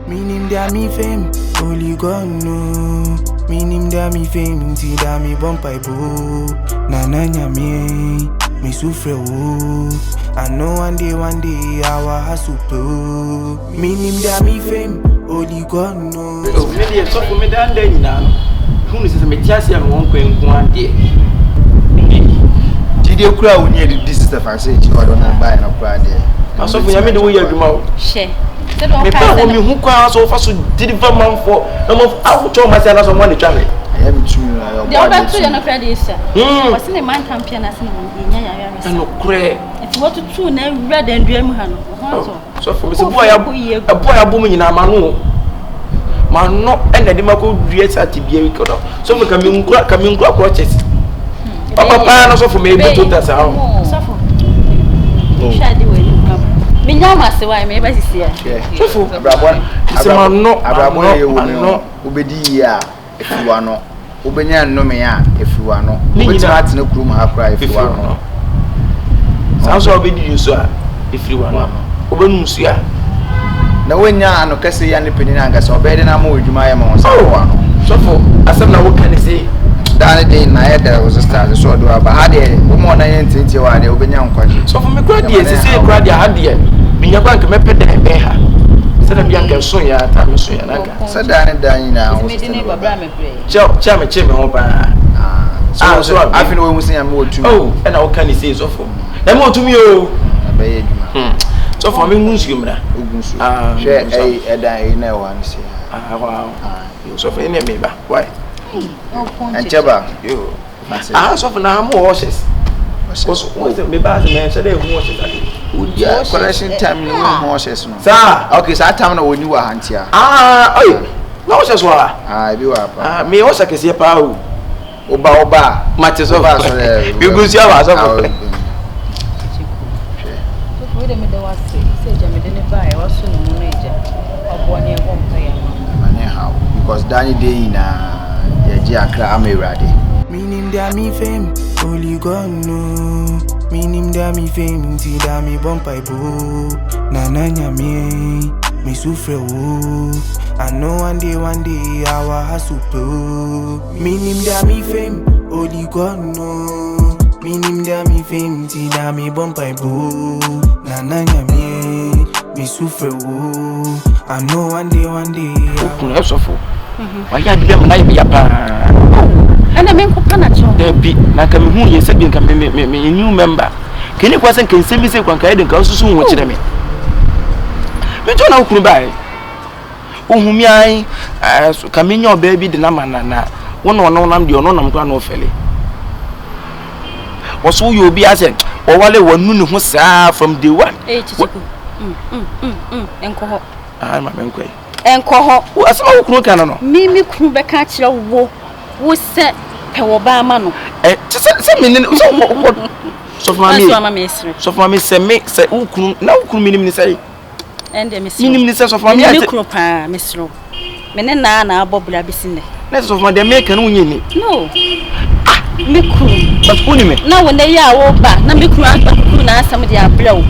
Minim da mi fame, only God know. Minim da mi fame, ti da mi bumpai bo. Na nyame, me sufre wo. I know one day I will hustle po. Minim da mi fame, only God know. Oh, me so for me dan day now. Who is me tiasi am won kwen one day. Did you cry when you did this stuff and say you don't buy no cry there? I saw for you me the way you do. She. Me pa wo me hu kwa so fa so deliver man for no mo awo myself as someone try me. I am too your body. The other two you no cry this. Was in the man champion as in nya no cry. If what to two na red and dream ha no. So for me say boy abom nyina ma no. Ma no and the mako due sati bia we kodo. So me kami nkura crutches. Papa no so for me be to that how. So for. Shadi we Minyama se wa me ba sisi ya. Sofu abrabon ye wo no obedi ya efiwa no obenya nnome ya efiwa no obetima atene kurum ha kra efiwa no sanso obedi yuso a efiwa no obenu su ya na wonya ano kase ya ne peni na ngasa obedi na ma odwuma ya ma won sawa no sofu asem na wo kan say dane dey na ya da was start so do aba ha de wo mo na ye ntinti wa de obenya nkwaje sofu me kra de sisi kra de ha de minya bank me pede be ha sada bianca so ya ta me so ya naka sada ne dan na wo me dine babra me pray cha me che me ho ba so afin wo musin ya me otu oh and I can say sofu na me otu mi o abaye djuma sofu me ngunsu mra ogunsu hwe edan na wa nsi wow sofu ene me ba why Ancheba yo sofu na mo horses what's me ba me say dey horses Udia correction time no horses no. Sir, okay, so that time no woni wa hantia. Oi. No horses wa. Bi wa pa. Me horses kese pa o. Oba. Mate so. We go see our so. So we dem dey wa say jam dey ne ba e wa so no mo no eja. Obo ne e won pa ya. Mane how because Danny dey na ye akra amerade. Minim da mi fame, only God know. Minim da mi fame, ti da mi bumpai bo. Na nyame, me sufre wo. I know one day I will hustle po. Minim da mi fame, only God know. Minim da mi fame, ti da mi bumpai bo. Na nyame, me sufre wo. I know one day I will suffer. Why ya be na ya pa. Ana men ko pana cho. There be na ka me hu ye se bi nka me new member. Kini kwa sen kan semi se kwa ka eden ka susu hu kire me. Me to na okunu bai. Ohumi ai ka me nya oba bi de na manana. Wona ono nam de ono nam kwa na ofele. Woso yo bi ase o wale wonu ne hu saa from day one. Chichiku. Enko ho. Ma menko. Enko ho. Asema okunu kan no. Mimi kunu be ka kire wo se pe wo ba ma no se me so for me se me se ukunu na ukunu minim ni sai ende me se minim ni se so for me ate me kunu pa me sro me ne na abobra bisinde na so for the make na unyi ni no me kunu but uni me na wona ya wo ba na me kunu na asam de abra wo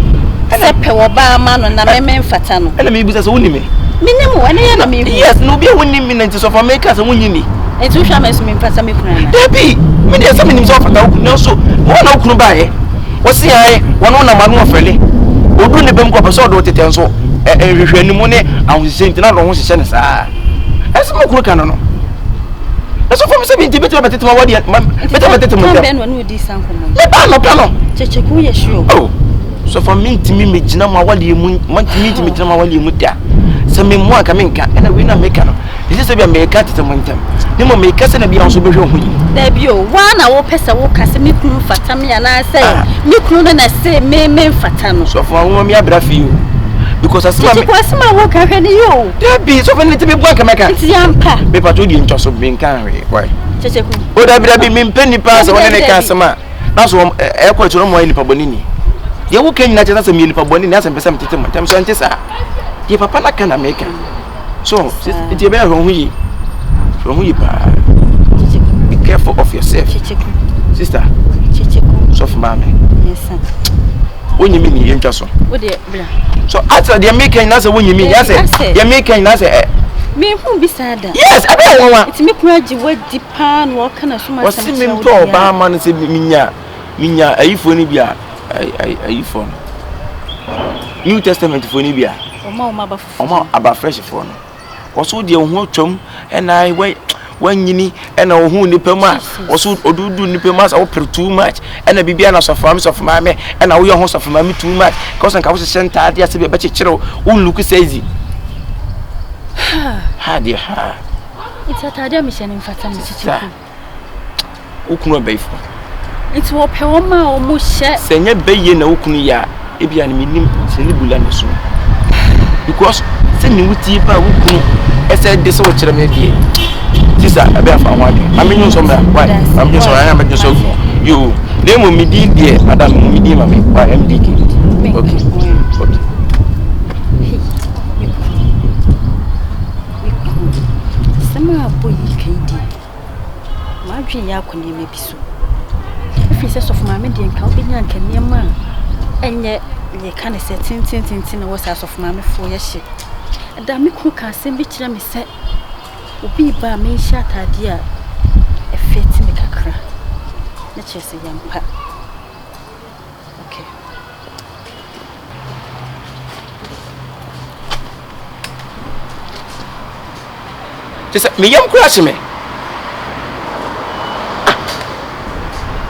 se pe wo ba ma no na me mfata no ele me bi se uni me minim wane ya na me yes no bi uni me na so for me ka se unyi ni etu hwa me so me mfata me kunu na debi me de se me nim so fata ukunu na so wona ukunu ba ye wosi ai wona na manu ofele odu ne bem ko pese odo tete nso hwehwani mu ne ahosise ntina ro ho hihye ne saa ese mo kunu kan no eso for me se bi nti betema betete ma wadi betema betete mo ben wonu odi sanko mo me ba no plano Kyekyeku ye sure oh so for me ntimi megina ma wali mu ntimi ntimi megina ma wali mu da se me mu aka me nka na we na meka no ese se bia me ka tete mo ntam ni mo me ka se na bia nso behwe ho yi da bio wa na wo pese wo kase me kunu fata me na say me kunu na say me fata no so for wo me abra fi o because asema me asema wo ka hwe ni yo da bi so for ni timi bu aka meka nti yampa be pato di ncho so be nka we why Kyekyeku o da bi me mpeni pass wona ne ka asema na so e ko turo mo ni pa bonini ye wo kan nyina chesa me ni pa bonini asem pesa mtete mo tam so ntesa ye papa na kana meka so it be ho yi pa be careful of yourself Kyekyeku sister Kyekyeku so for mama yes sir When you mean you just so after the American, that's when you mean, yes, the American, that's me who beside that. Yes, I don't want it's me graduate deep pan walking as soon as I'm in pro, Barman said, Minya, are you for Nibia? Are you for New Testament for Nibia? Or about fresh phone. Also, the whole chum and I wait. When you need and a who nipper also do nipper or too much, and a baby and a farms of my man, and a wheel house of mammy too much, cause I was sent out yes to be a better chiro, who look says it. Ha dear, it's a Tadia mission in fact. Who can obey for? It's what Poma almost said. Senya Bay no Kunia, if you are meaning Senibulan soon. Because sending with you, I said this old maybe. Sister, I bear for one. I mean, somewhere. Why? I'm just I am just so you. They will be dear, Madame Midima, by MDK. Okay. Summer boy, KD. My dream, ya can you maybe so. If he says of my median, Calvinian can near man. And yet, you can't say tin was as of mammy for your shit. And damn me cook and send me to me set. Ubi ba me shata dia e feti me kakra na chese yampa okay Just me yam crash me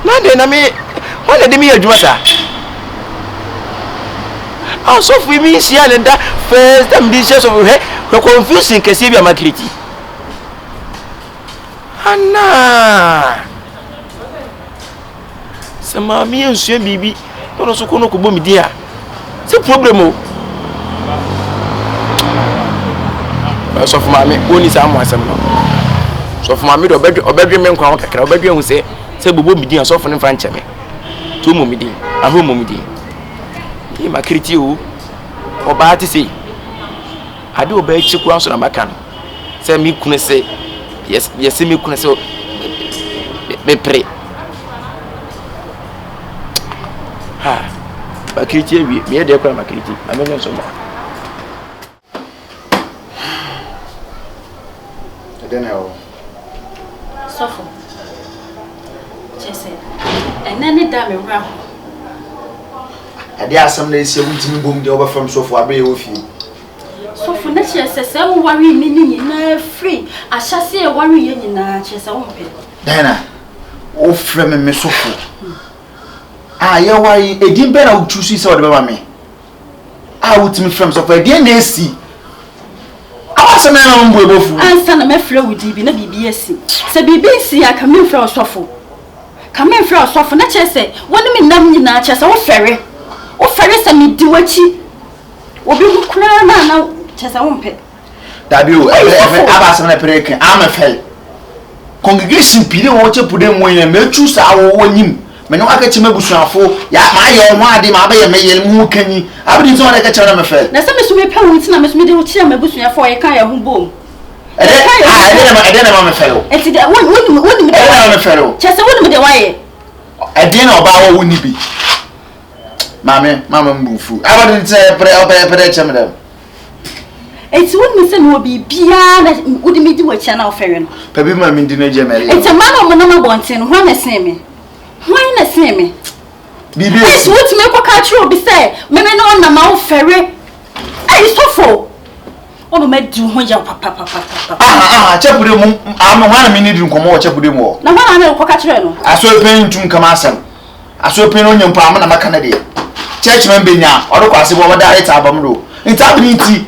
na de na me wala de me adwuma sa so for me see and that first time this of he confusing kesi bi amakriti Anna Sama mi ensuo bibi no so kono ko bo mi dia se problem o so for mama oni sa mo asem no so for mama do obedwe me nkwa kakra obedwe hu se bobo mi dia so for ne fa nche me to mo mi dia aho mo mi dia e makriti o oba ti se ade oba echi kwa so na maka no se mi kunu se yes me kuna so be pre ha makriti wi me de kwa makriti amenyo so mo Denel sofo chese enani da me wra ade asam na ese wutimi bom de obafam sofo abe wo fi sofo na chese se wo wari mi ni na free ahyase e wari ye nyina chese wo mpe Dana o frame me sofo ye wari edin be na uchusu se ode baba me wutimi frame sofo edin na esi awase me na mbo ebofu ansa na me frɛ wudi bi na bibi esi se bibi esi aka me frɛ sofo ka me frɛ sofo na chese woni me nam nyina chese wo fere se me di wachi obi kura na chese wo mpe dabi o abase na pereke amefel congregation pile wo chepude mo yen mechu sa wo nyim menyo aka chima busuafo ya ma ye ho ade ma ba ye meyel mu kanyi abdi so na ka chara mefel na se me so me pa wo ntina me so me de wo chia ma busuafo ye kan ye ho bom ede na ma mefel enti de woni me de na mefel chese woni me de waye ede na oba wo woni bi mama mbufu abadi nte pre chama dem enti woni se no bibia na wodi me di wachi na ofere no pa bi ma mi ndi na jemele enti ma na mo na ma bonten ho na se me bibi esi wuti me kwa ka chiro bi se me na na ma ofere ai sofo obo me du ho ya papa chepude mu ama wana mi ni di nkomo chepude mu na wana na kwa ka chiro no aso pen ntum kama asem aso pen no nyampa ama na maka na de church man benya odo kwase bo da right abam do ntabini nti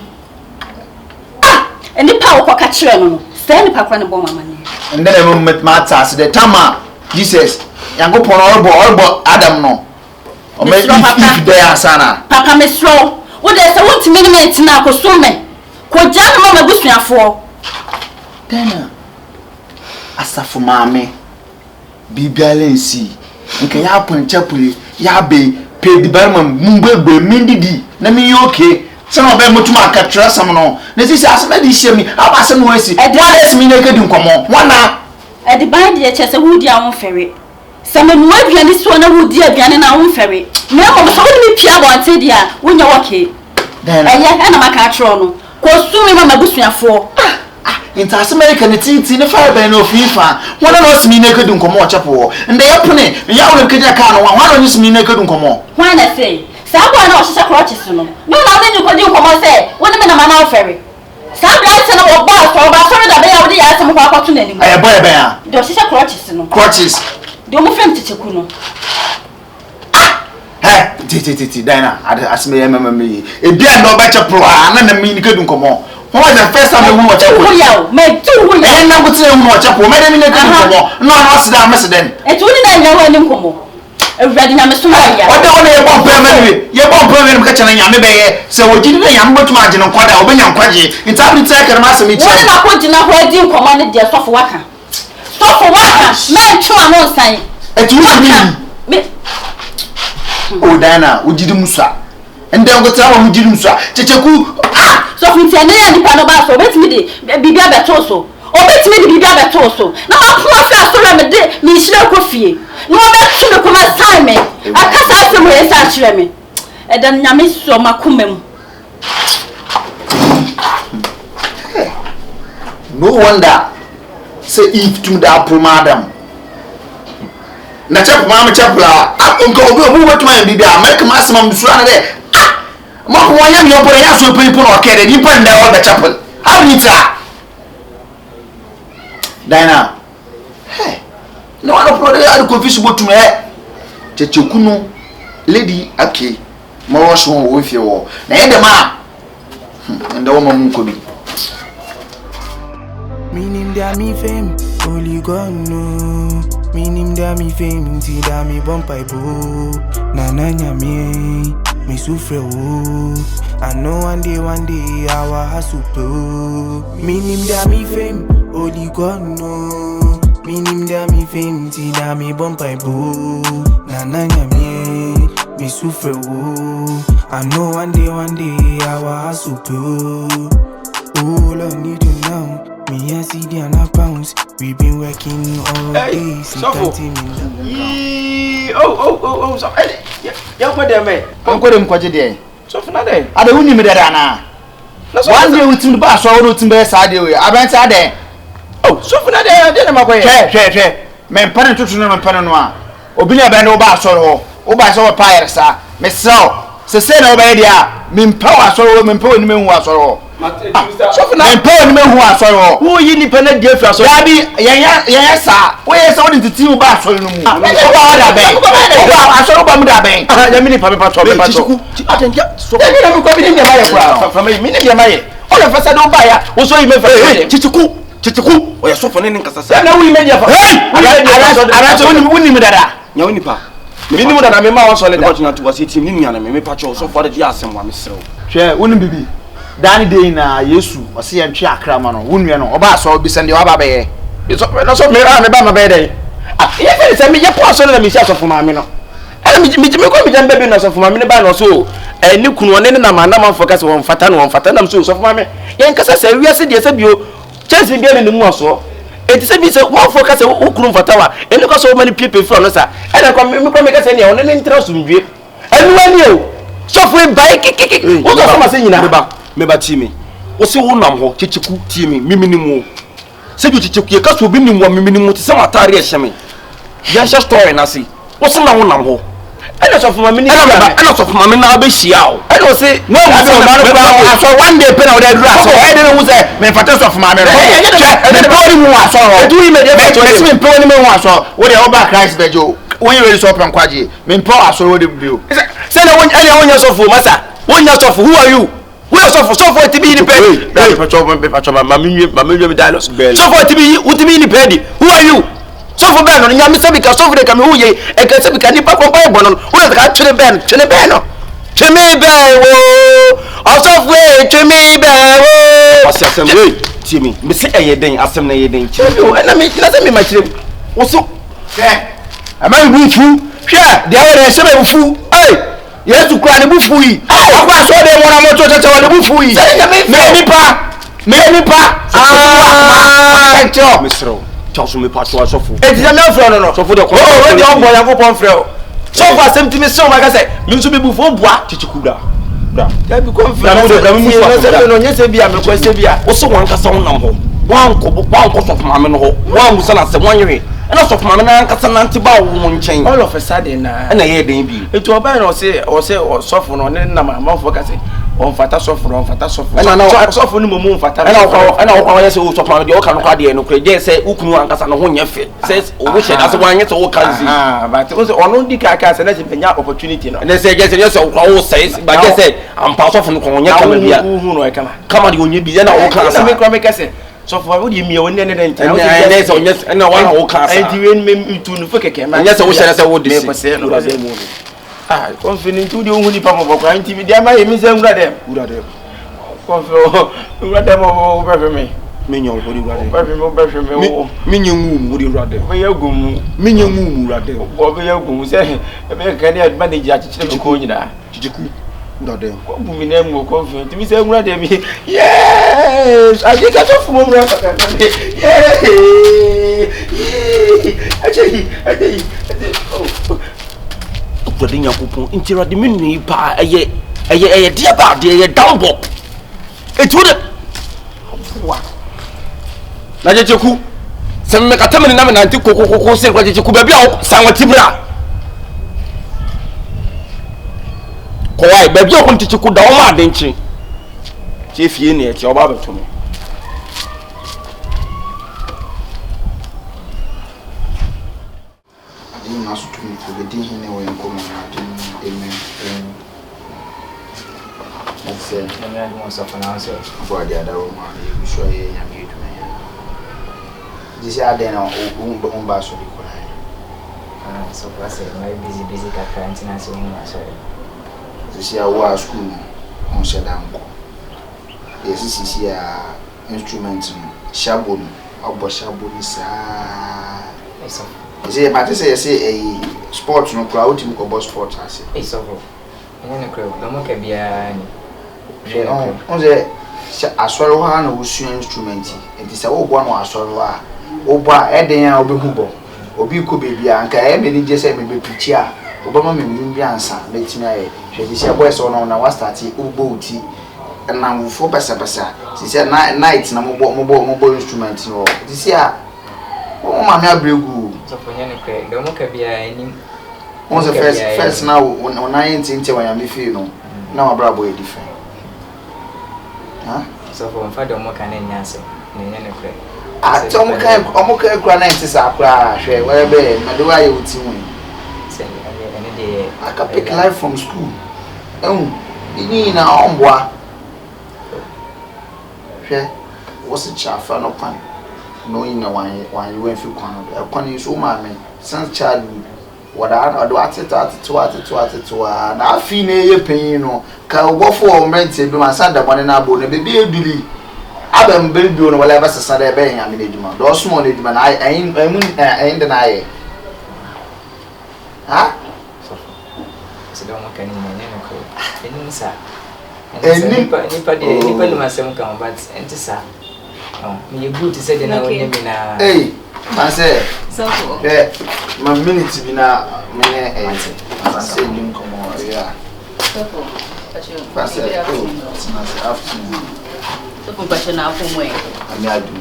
eni pa kwa ka chiro no se ni pa kwa ne bo mama ni ndene mo mata ase de tama Jesus yango pon orbo Adam no o me if there asana papa mesro wo de se wonti me me ntina akoso me ko jana mama busuafo tena asafo maame bibiale nsi nke ya pon chapuli ya be pe di barma mbegbe mindidi na mi yoke se no be mutuma akatra sam no na sisi asema di hyemi abase no asi esi mi na kedi nkomo wana edi ban de chese wudi awon fere Some more aduane so na wo di aduane na wo mfere. Me mo so ni pia bonte dia wo nya woke. Then na maka atro no. Ko sumi mama busuafo. Into America ni tinti ni fire ben no FIFA. Wona no simi na kedu nkomo o chapo. Nde ye pune, ya wo keja ka no wa no simi na kedu nkomo. Why na say? Sabo na o hye crutches no. No na we ni ko di nkomo say, woni me na ma na ofere. Sabo ase na wo ba so da be ya wo di ya ase mo kwa kwato na ni. Boy be ya. Do hye crutches no. Crutches. Do mo fem Kyekyeku no. Titi Dina, asme me. E bia no ba chapo na na mi ni kedu nkomo. What was the first time you watch a pool? Me too, we are not going to watch a pool. Madame, no, what's that, Mr. Den? It's only that you are in Como. A ready number Somalia. What the only one permanent? You're one permanent catching a yammy, so we didn't have much margin on quite a young quadgy. It's only take a mass of each other. I want to know where you commanded their soft worker. Stop for worker, man, true, I won't say. It's me. Oh, Diana, would you do Musa? And then what's our would you do, sir? Kyekyeku. So if you are not a basso, bet me the Bibia Betoso, or bet me the Bibia Betoso. Now, I promise to have a day, Miss Coffee. No, that's to the command Simon. I can't ask him where it's actually. And then Yamis so Macumem. No wonder, say if to that poor madam. Nachap Mamma Chapla, I'm going to move to my Bibia, make a maximum surrounded. Mako wanya mi opore ya so people okere ni pande all the chapel. How it Dina. Hey. No one opore ya confuse botu me. Kyekyeku no lady okay. Ma wo so wo fie wo. Na ye de ma. Enda wo mamu ko bi. Minim da mi fame, only God know. Minim da mi fame, ti da mi bompa ibo. Na nyame. Me sufre wo. I know one day our hustle pro. Minim da mi fame, only God know. Minim da mi fame, ti da mi bompa ibo. Na nyame, me sufre wo. I know one day our hustle pro. All I need to know, me and CD and a pounds. We've been working all day. Oh, so yeah, what they made. I'm going to day. So for that day, I don't need me that. One day with the bus, I will to be sad. I went there. Oh, so for that day, I didn't my way. Share. Men penny to no penanoa. Obinia beno bass or bass over pyre, sir. Miss Sow, say no idea. Min power so women pulling me was all. So for now, pulling me who are sorrow. Who you independent dear for so yes, sir. Where is only the two bass or no more? I saw Bamuda Bank. I mean, Papa Patrol. I think so. I'm coming in the from a minute. All of us I don't buy it. Also, you may say Kyekyeku, or your sofa in Casa. Now we made your I wouldn't even that. No, Nipa. Minimum that I remember also let out to was eating me and me patrol so far the Yassam one so. Chair wouldn't be. Danny Day na Yesu, or see and Chia Cramano, wouldn't or Bass or be send you up. It's not so many about my bed. Yes, I mean, your person let me share for my minute. And me come with them baby of my minute or so. And you couldn't want any man focus on Fatanam so of my Yankasa say, we are said, yes, you chance again in the more so. It is a one focus who couldn't for tower, and look at so many people from us. And I come make us any on an interest in you. And when you software by kicking, what am I saying? Meba Timmy. What's your name? Kyekyeku Timmy, Miminimu. Say you Kyekyeku, because we've been in one minimum to some Atari Shami. Just story, Nasi. What's the name? I know of my minute, I know of my minute, I'll be Shiao. I don't say, no, I saw one day pen out that grass. I didn't know that my father's of my marriage. The body more saw. Do you make it pony more saw? What the over Christ Bejo? When you ready open Quaji, men power so would you. Say, I want anyone else of Massa. 1 year of who are you? Who are so for to be the penny? My dialogue. So for to be, would be the penny. Who are you? So for Ben, and Yamisa because over the Camuye, and Casabic and Nipa from Bible, who has got to the Ben, to the Ben. To me, Ben, also way, to me, Ben, assembly, Timmy, Miss Ayading, assembly, and I mean, doesn't mean my trip. Also, am I with you? Yeah, the other seven fool. Hey, you have to cry the buffooey. I saw them when I'm not to the buffooey. Maybe pa, Mr. Charles me pass to suffer. Enti na me afro no. So for the Oh, when the boy Yakobon frɛ. So far same thing me say o ma ka say, me nso be bu fo bua Chichiku da. Da. ya bi Confion no nye se bia me kwese bia wo so wan kasa wonam ho wan ko so fama no ho wan musa na se wan yewe na so fama na kasa na nti ba wo nchen all of a sudden na na ye den bi etu oba na o se sofo no ne na ma fo ka se on fata sofo na sofo no mo fata na wo ye se wo so fama de o ka no kwa de no kre je se ukunu an kasa no ho nye fe se wo she da se wan nye se wo kan zi but o se ono di ka se na se benya opportunity no na se je se wo se ba je se ampa sofo no ko nye kama bia hu no e kama de onye bi na wo kan se me kro me ka se so for what you mean when any day na so yes na one wo kan sa and when me to no fake ke ma yes wo share say wo de se Confion to the only papa for crime TV dia ma yemi se ngura dem Confion ngura dem o be me menyo wo de ngura dem be me menyo ngu wo de ngura dem be yagum menyo ngu ngura dem wo be yagum se be kan ya manage a chichire ko nyina chichiku ngura dem ko bu mi na mu Confion ti mi se ngura dem yes I think I just from ngura ka yeah actually Brother Yakupon intira de menu pa eye dia ba de eye downbo etu de wa na Kyekyeku se me ka tamani na me nanti kokoko se kwa Kyekyeku ba bia sanwa tibra ko wai ba bia ko Kyekyeku da o ma adenchi che fie ne e che oba beto me This year then umba so di kona so I say my busy ka quarantine so so this year wa school on shedanko yes here instrument shabon obo shabon sa so say but say sport no crowd team ko sport ase so ene crowd do mo ka bia ni on say asoro ha na wo su instrument e say wo bo na asoro ha oba eden a obehu bo obi ko bebi a nka e me ni je se me be pichi a obama me mu bi ansa na timi aye hwe di se boy so na wa start ubo uti na mfo pesa si se night na mo instrument no di se a o ma me abregu so fonya ne kre do mo ka bia ni on the first now on 19 when you me feel no na ma bra boy different so for father mo ka na nyase ne ne kre omuka kura na ntisa kura hwe where be na do aye uti hu say any day I can pick life from school ini na omboa hwe what's the chafa no pan no ina wan you went fi kwan no kwan so ma me since childhood wada do atito na afi na ye panyin no ka obofo o mente bi ma sanda bone na abo na bebi eduli abem belbio no wala basa sada be nya me eduma do small eduma na ayin de na aye ha so do mo kan ni ne ko enim sa nipa ni masem kan but entisa me good say de na woni bi na man say so my minute bi na me man say nim komo ya so pass it afternoon so for passion na for moi ami adu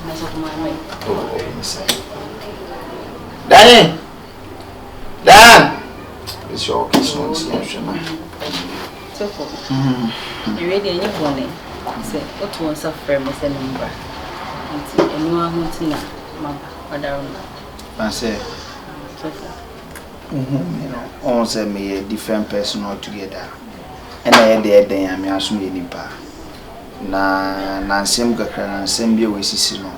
na so for moi Dan it's your kiss on shema so for you ready any phone say what one suffer me say number nti enu ahun ti na mama odaron man say so for you know on say me a different person altogether and I dey den am aso me nipa na nsem kakra na nsem bia wesisi no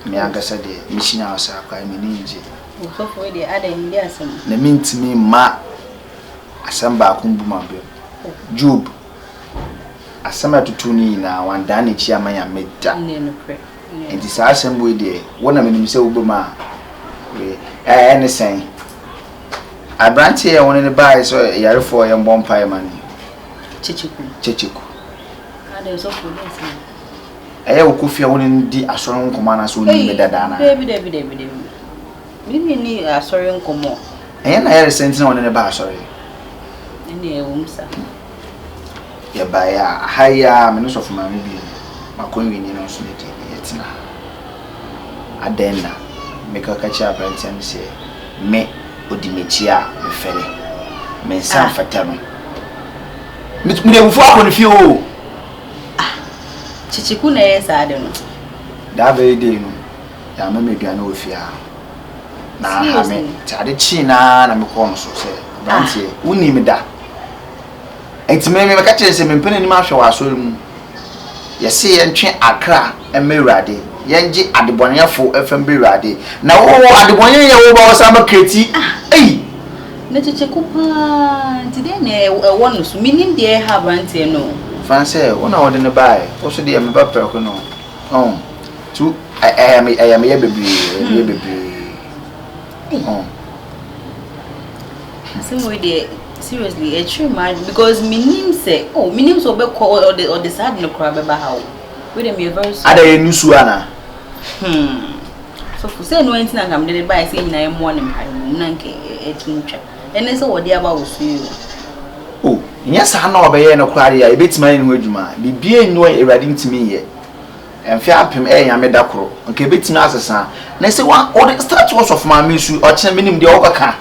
me agasa de mishina asa kwa me ninje so for dey ada ndi asem na mintimi ma asem ba akumbu mabe Job asema tutuni na wanda ne chi amanya medda ne no pre enti sa asem we de wona me nimse ubuma we ne sen abranti e wona ne bai so yarefo ye mbompa e mani Kyekyeku Kyekyeku ada so for this ɛyɛ wo Kofi a wo ne di asɔre nkɔmɔ na so ni me dada na Debi. Mimi ni asɔre nkɔmɔ. ɛyɛ na yɛ resent na wo ne ba asɔre. Ɛne ɛwom sa. Ya ba ya haya me no so fuma me bi. Makon wi ni no so ne di yetina. Adenda me ka kachi abrantian se me odimechi a me fere. Me nsan fata no. Me de wufu akon fi o. Chichiku na yɛ saa de no. Da be dey no. Ya me duane wo fi a. Na ha me tade chi na me ko no so se abrantie woni me da. Enti me ka kire se me mpene ni ma hwe wa asori mu. Ye se ye ntwe akra emerade. Yenji adebonyefo efem bewrade. Na wo adebonye ye wo ba wo sama kreti. Ei. Na chichiku pa nti de na ɛwɔ no so minim de ha abrantie no. Fanse wona wo de ne bae. Wo so de me ba preko no. Tu I am ye bebre. Same way there, seriously, a true man because minim say, so be call or the sad no cry be how. We dem you very sorry. Ada ye nusu ana. So for say no anything am dey buy say na em one em na nke etintwa. Ene say wo dey aba wo su you. Nya sa na obeye no kware ya ebetima ni ho adwuma. Bibie nwo Ewrade ntimi ye. Emfe apem nyame da koro. Nke ebetima asesa. Na say one or the start was of my mesu o kire minim de o kaka.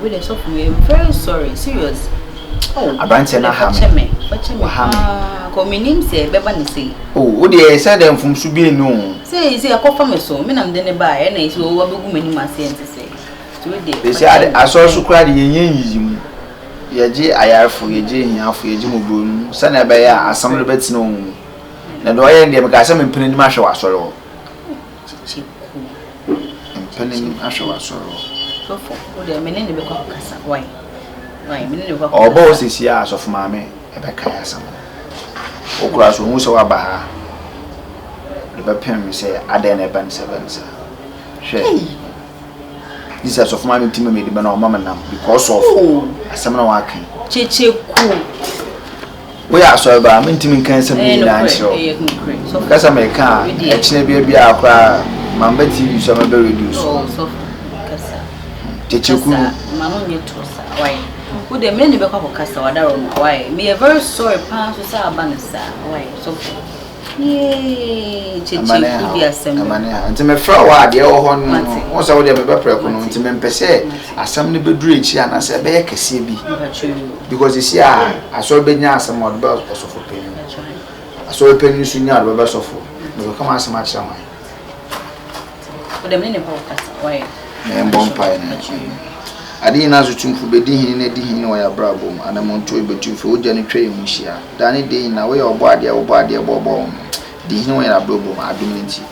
We dey so for you. Very sorry, serious. Abrantie na ha me. Ko minim say beba ni say. Wo de say dem fum su bi enu. Say akofa me so, me nam de ne ba e na isi wo begu mani ma say ente say. So we dey. They say aso su kura de yenyen yizimu. Yeje ayarfo, yeje hiafo, yeje mobonu. Sa na be ya asam le betina o. Na do ye ndem ka say me mpene ni ma hwe wasore wo. Mpene ni ahwe wasore wo. So for o dey me ne be kwa kasa. Why me ne be kwa. Obo osisi a asofo maame e be kai asam. Okura so hu se wa ba ha. Le be pem se ada na ban se ban sa. Hwe. This is of maame timi me de be na o mama nam because of asam na wa kan. Kyekyeku. We are sorry ba me ntimi kan se me na nchiro. So kasa me ka e kine bia akwa mamba TV so ma be reduce. So kasa. Kyekyeku. Mama nye tosa. Why? Who the men be kwa kasa wadaro no. Why? Me very sorry pa so say abanisa. Why? So Kyekyeku bi asem. Amane ha. Nti me fra wa de wo ho no. Wo say wo de me be preko no. Nti me mpese asam ne beduru echi ana say be yakese bi. Because you see aso be nya asam wo be osofo peni. Aso peni su nya wo be osofo. Me come asam a kira wan. Who the men be kwa kasa. Why? Me mbompa na. Adi na zo tumfu be di hin na di hin wo ya brabom ana monto e betumfu oja ne twa emuhia. Da ne de na wo ya obo ade bobo di hin wo ya brabom adum nti